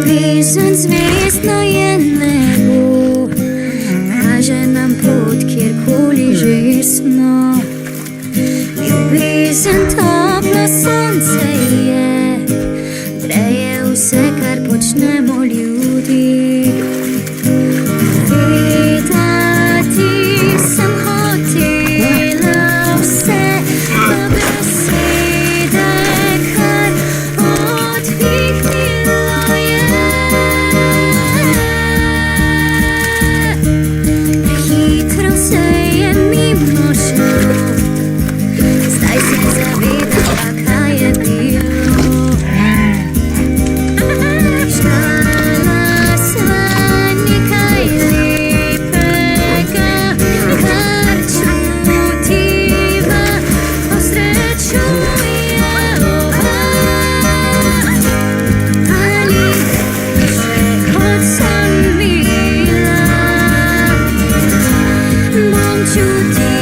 Písan звісно є небо, каже нам podkier kuli žisno. Písan toplo сонце є, треє усе, кар почнемо люди. Вітати сам хотіла все, то бесіде, кар odpíchnilo je. Chytro se je mimo šlo, zdaj se zaveda, kaj je bilo. Štala sva nekaj lepega, kar čutiva, osrečuje oba. Ali še kot sem bila, bom čutila.